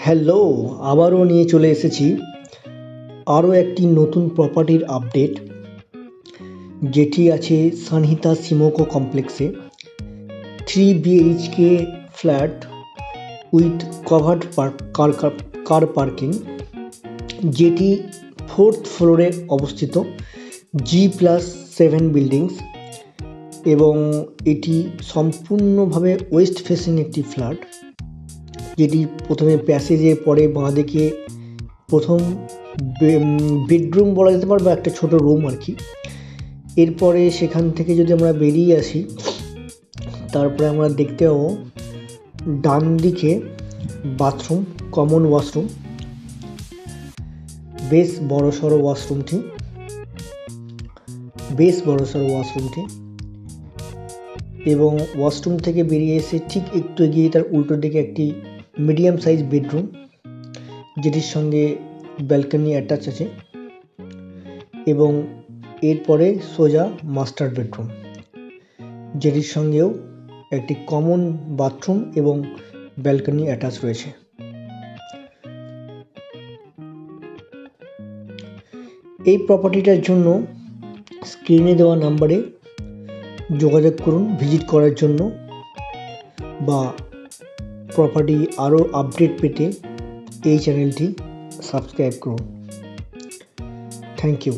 Hello, আবারও নিয়ে চলে এসেছি আরও একটি নতুন প্রপার্টির আপডেট, যেটি আছে সানহিতা সিমোকো কমপ্লেক্সে 3 BHK flat with covered car parking, যেটি 4th ফ্লোরে অবস্থিত, G+7 বিল্ডিংস, এবং এটি সম্পূর্ণভাবে ওয়েস্ট ফেসিং একটি ফ্ল্যাট, যেটি প্রথমে প্যাসেজে পরে বাঁদিকে প্রথম বেডরুম বলা যেতে পারে, বা একটা ছোট রুম আর কি। এরপরে সেখান থেকে যদি আমরা বেরিয়ে আসি, তারপরে আমরা দেখতে পাবো ডান দিকে বাথরুম, কমন ওয়াশরুম, বেশ বড়সড় ওয়াশরুমটি, এবং ওয়াশরুম থেকে বেরিয়ে এসে ঠিক একটু এগিয়ে তার উল্টো দিকে একটি মিডিয়াম সাইজ বেডরুম, যেটির সঙ্গে ব্যালকনি অ্যাটাচ আছে, এবং এরপরে সোজা মাস্টার বেডরুম, যেটির সঙ্গেও একটি কমন বাথরুম এবং ব্যালকনি অ্যাটাচ রয়েছে। এই প্রপার্টিটার জন্য স্ক্রিনে দেওয়া নাম্বারে যোগাযোগ করুন ভিজিট করার জন্য, বা প্রপার্টি আরও আপডেট পেতে এই চ্যানেলটি সাবস্ক্রাইব করুন। Thank you.